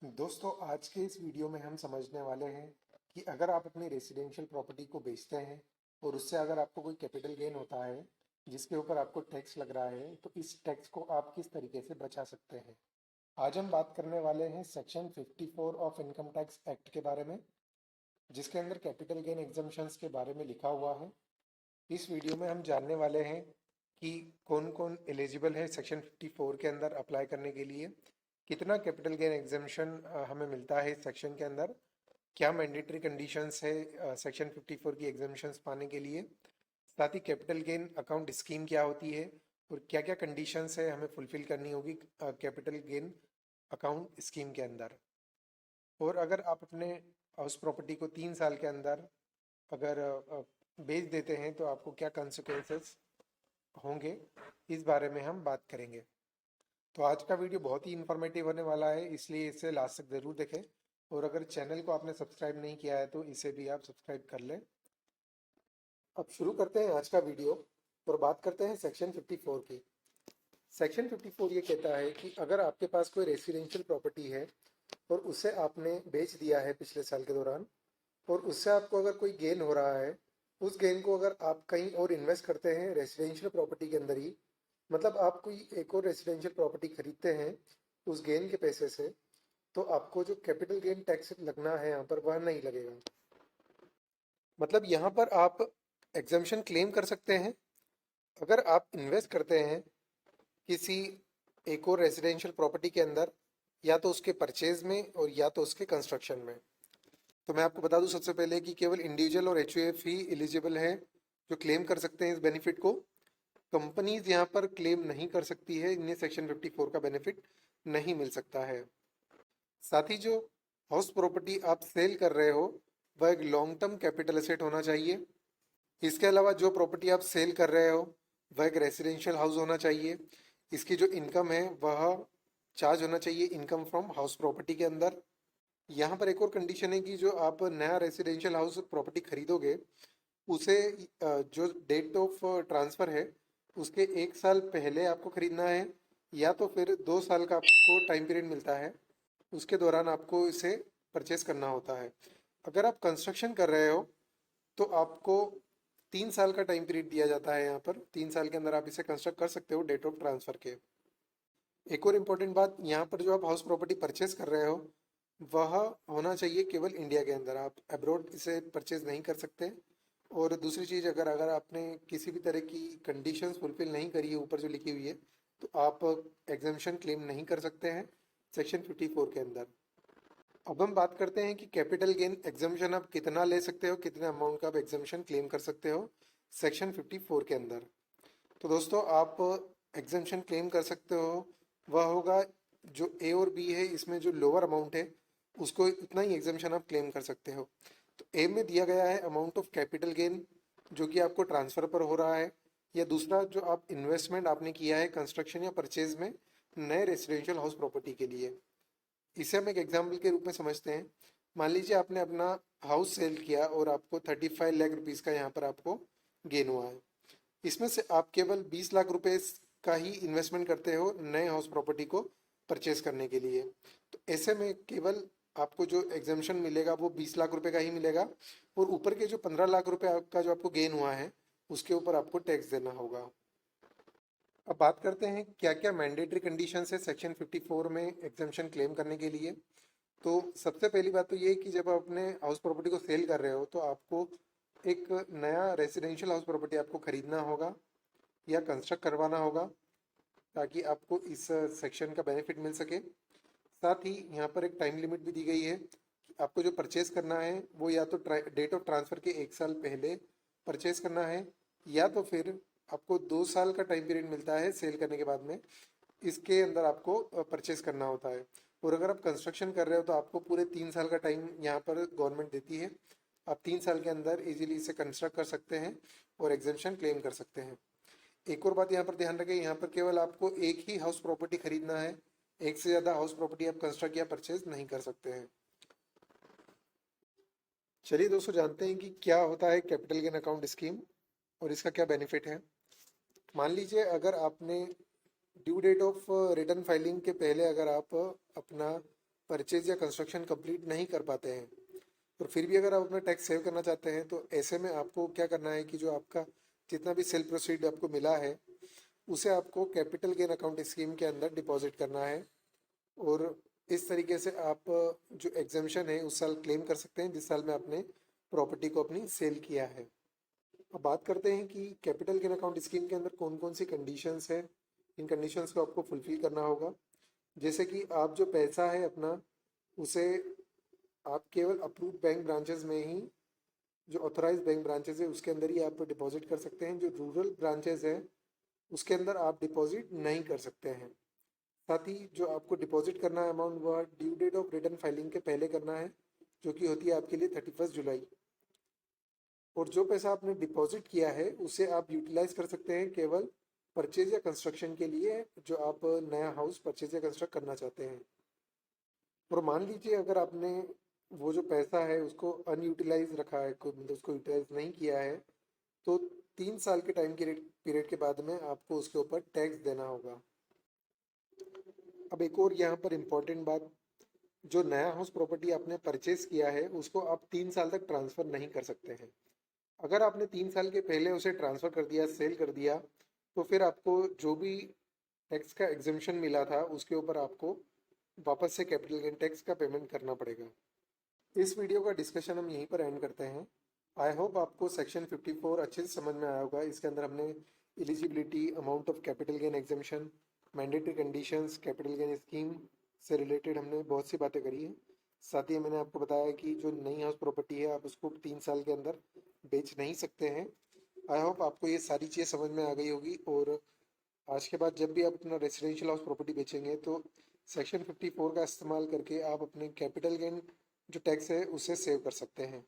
दोस्तों आज के इस वीडियो में हम समझने वाले हैं कि अगर आप अपनी रेसिडेंशियल प्रॉपर्टी को बेचते हैं और उससे अगर आपको कोई कैपिटल गेन होता है जिसके ऊपर आपको टैक्स लग रहा है तो इस टैक्स को आप किस तरीके से बचा सकते हैं। आज हम बात करने वाले हैं section 54 of income tax act के बारे में, जिसके अंदर कैपिटल गेन एग्जम्पशंस के बारे में लिखा हुआ है। इस वीडियो में हम जानने वाले हैं कि कौन कौन एलिजिबल है सेक्शन 54 के अंदर अप्लाई करने के लिए, कितना कैपिटल गेन एग्जम्पशन हमें मिलता है इस सेक्शन के अंदर, क्या मैंडेटरी कंडीशंस है सेक्शन 54 की एग्जम्पशंस पाने के लिए, साथ ही कैपिटल गेन अकाउंट स्कीम क्या होती है और क्या क्या कंडीशंस है हमें फुलफिल करनी होगी कैपिटल गेन अकाउंट स्कीम के अंदर। और अगर आप अपने हाउस प्रॉपर्टी को 3 साल के अंदर अगर बेच देते हैं तो आपको क्या कंसिक्वेंसेस होंगे, इस बारे में हम बात करेंगे। तो आज का वीडियो बहुत ही इन्फॉर्मेटिव होने वाला है, इसलिए इसे लास्ट तक ज़रूर देखें। और अगर चैनल को आपने सब्सक्राइब नहीं किया है तो इसे भी आप सब्सक्राइब कर लें। अब शुरू करते हैं आज का वीडियो और बात करते हैं सेक्शन 54 की। सेक्शन 54 ये कहता है कि अगर आपके पास कोई रेसिडेंशियल प्रॉपर्टी है और उसे आपने बेच दिया है पिछले साल के दौरान और उससे आपको अगर कोई गेन हो रहा है, उस गेन को अगर आप कहीं और इन्वेस्ट करते हैं रेसिडेंशियल प्रॉपर्टी के अंदर ही, मतलब आप कोई एक और रेसिडेंशियल प्रॉपर्टी खरीदते हैं उस गेन के पैसे से, तो आपको जो कैपिटल गेन टैक्स लगना है यहाँ पर वह नहीं लगेगा। मतलब यहाँ पर आप एग्जम्पशन क्लेम कर सकते हैं अगर आप इन्वेस्ट करते हैं किसी एक और रेजिडेंशियल प्रॉपर्टी के अंदर, या तो उसके परचेज में और या तो उसके कंस्ट्रक्शन में। तो मैं आपको बता दूं सबसे पहले कि केवल इंडिविजुअल और एचयूएफ ही एलिजिबल है जो क्लेम कर सकते हैं इस बेनिफिट को। कंपनीज यहाँ पर क्लेम नहीं कर सकती है, इन्हें सेक्शन 54 का बेनिफिट नहीं मिल सकता है। साथ ही जो हाउस प्रॉपर्टी आप सेल कर रहे हो वह एक लॉन्ग टर्म कैपिटल एसेट होना चाहिए। इसके अलावा जो प्रॉपर्टी आप सेल कर रहे हो वह एक रेसिडेंशियल हाउस होना चाहिए। इसकी जो इनकम है वह चार्ज होना चाहिए इनकम फ्रॉम हाउस प्रॉपर्टी के अंदर। यहाँ पर एक और कंडीशन है कि जो आप नया रेसिडेंशियल हाउस प्रॉपर्टी खरीदोगे उसे जो डेट ऑफ ट्रांसफ़र है उसके 1 साल पहले आपको खरीदना है, या तो फिर 2 साल का आपको टाइम पीरियड मिलता है, उसके दौरान आपको इसे परचेस करना होता है। अगर आप कंस्ट्रक्शन कर रहे हो तो आपको 3 साल का टाइम पीरियड दिया जाता है। यहाँ पर 3 साल के अंदर आप इसे कंस्ट्रक्ट कर सकते हो डेट ऑफ ट्रांसफ़र के। एक और इम्पोर्टेंट बात, यहाँ पर जो आप हाउस प्रॉपर्टी परचेस कर रहे हो वह होना चाहिए केवल इंडिया के अंदर, आप अब्रॉड इसे परचेज नहीं कर सकते। और दूसरी चीज़, अगर अगर आपने किसी भी तरह की कंडीशंस फुलफिल नहीं करी है ऊपर जो लिखी हुई है तो आप एग्जम्पशन क्लेम नहीं कर सकते हैं सेक्शन 54 के अंदर। अब हम बात करते हैं कि कैपिटल गेन एग्जम्पशन आप कितना ले सकते हो, कितने अमाउंट का आप एग्जम्पशन क्लेम कर सकते हो सेक्शन 54 के अंदर। तो दोस्तों आप एग्जम्पशन क्लेम कर सकते हो, वह होगा जो ए और बी है इसमें जो लोअर अमाउंट है उसको इतना ही एग्जम्पशन आप क्लेम कर सकते हो। तो ए में दिया गया है अमाउंट ऑफ कैपिटल गेन जो कि आपको ट्रांसफ़र पर हो रहा है, या दूसरा जो आप इन्वेस्टमेंट आपने किया है कंस्ट्रक्शन या परचेज में नए रेसिडेंशियल हाउस प्रॉपर्टी के लिए। इसे हम एक एग्जाम्पल के रूप में समझते हैं। मान लीजिए आपने अपना हाउस सेल किया और आपको 35 लाख रुपीज़ का यहाँ पर आपको गेन हुआ है। इसमें से आप केवल 20 लाख रुपए का ही इन्वेस्टमेंट करते हो नए हाउस प्रॉपर्टी को परचेज करने के लिए। तो ऐसे में केवल आपको जो एग्जाम्पशन मिलेगा वो 20 लाख रुपए का ही मिलेगा, और ऊपर के जो 15 लाख रुपए का जो आपको गेन हुआ है उसके ऊपर आपको टैक्स देना होगा। अब बात करते हैं क्या क्या मैंडेटरी कंडीशंस है सेक्शन 54 में एग्जाम्पशन क्लेम करने के लिए। तो सबसे पहली बात तो ये है कि जब आप अपने हाउस प्रॉपर्टी को सेल कर रहे हो तो आपको एक नया रेसिडेंशियल हाउस प्रॉपर्टी आपको खरीदना होगा या कंस्ट्रक्ट करवाना होगा ताकि आपको इस सेक्शन का बेनिफिट मिल सके। साथ ही यहाँ पर एक टाइम लिमिट भी दी गई है कि आपको जो परचेज़ करना है वो या तो डेट ऑफ ट्रांसफ़र के 1 साल पहले परचेज़ करना है, या तो फिर आपको 2 साल का टाइम पीरियड मिलता है सेल करने के बाद में, इसके अंदर आपको परचेज़ करना होता है। और अगर आप कंस्ट्रक्शन कर रहे हो तो आपको पूरे 3 साल का टाइम यहाँ पर गवर्नमेंट देती है। आप 3 साल के अंदर इजीली इसे कंस्ट्रक्ट कर सकते हैं और एग्जेम्पशन क्लेम कर सकते हैं। एक और बात यहाँ पर ध्यान रखें, यहाँ पर केवल आपको एक ही हाउस प्रॉपर्टी खरीदना है, एक से ज़्यादा हाउस प्रॉपर्टी आप कंस्ट्रक्ट या परचेज नहीं कर सकते हैं। चलिए दोस्तों जानते हैं कि क्या होता है कैपिटल गेन अकाउंट स्कीम और इसका क्या बेनिफिट है। मान लीजिए अगर आपने due date of return filing के पहले अगर आप अपना परचेज या कंस्ट्रक्शन कंप्लीट नहीं कर पाते हैं और फिर भी अगर आप अपना टैक्स सेव करना चाहते हैं तो ऐसे में आपको क्या करना है कि जो आपका जितना भी सेल प्रोसीड आपको मिला है उसे आपको कैपिटल गेन अकाउंट स्कीम के अंदर डिपॉजिट करना है और इस तरीके से आप जो एग्जामेशन है उस साल क्लेम कर सकते हैं जिस साल में आपने प्रॉपर्टी को अपनी सेल किया है। अब बात करते हैं कि कैपिटल गेन अकाउंट स्कीम के अंदर कौन कौन सी कंडीशंस है। इन कंडीशंस को आपको फुलफिल करना होगा, जैसे कि आप जो पैसा है अपना उसे आप केवल अप्रूव्ड बैंक ब्रांचेस में ही, जो ऑथराइज बैंक ब्रांचेस है उसके अंदर ही आप डिपॉजिट कर सकते हैं। जो रूरल ब्रांचेस है उसके अंदर आप डिपॉजिट नहीं कर सकते हैं। साथ ही जो आपको डिपॉजिट करना है अमाउंट वह due date of return filing के पहले करना है, जो कि होती है आपके लिए 31 जुलाई। और जो पैसा आपने डिपॉजिट किया है उसे आप यूटिलाइज कर सकते हैं केवल परचेज या कंस्ट्रक्शन के लिए, जो आप नया हाउस परचेज या कंस्ट्रक्ट करना चाहते हैं। और मान लीजिए अगर आपने वो जो पैसा है उसको अनयूटिलाइज रखा है, मतलब उसको यूटिलाइज नहीं किया है, तो 3 साल के टाइम पीरियड के बाद में आपको उसके ऊपर टैक्स देना होगा। अब एक और यहाँ पर इम्पोर्टेंट बात, जो नया हाउस प्रॉपर्टी आपने परचेज किया है उसको आप 3 साल तक ट्रांसफ़र नहीं कर सकते हैं। अगर आपने 3 साल के पहले उसे ट्रांसफ़र कर दिया, सेल कर दिया, तो फिर आपको जो भी टैक्स का एग्जेम्पशन मिला था उसके ऊपर आपको वापस से कैपिटल गेन टैक्स का पेमेंट करना पड़ेगा। इस वीडियो का डिस्कशन हम यहीं पर एंड करते हैं। आई होप आपको सेक्शन 54 अच्छे से समझ में आया होगा। इसके अंदर हमने eligibility, amount of capital gain exemption, mandatory conditions, capital gain scheme से रिलेटेड हमने बहुत सी बातें करी हैं। साथ ही मैंने आपको बताया कि जो नई हाउस प्रॉपर्टी है आप उसको 3 साल के अंदर बेच नहीं सकते हैं। आई होप आपको ये सारी चीज़ें समझ में आ गई होगी और आज के बाद जब भी आप अपना रेजिडेंशियल हाउस प्रॉपर्टी बेचेंगे तो सेक्शन 54 का इस्तेमाल करके आप अपने कैपिटल गेन जो टैक्स है उसे सेव कर सकते हैं।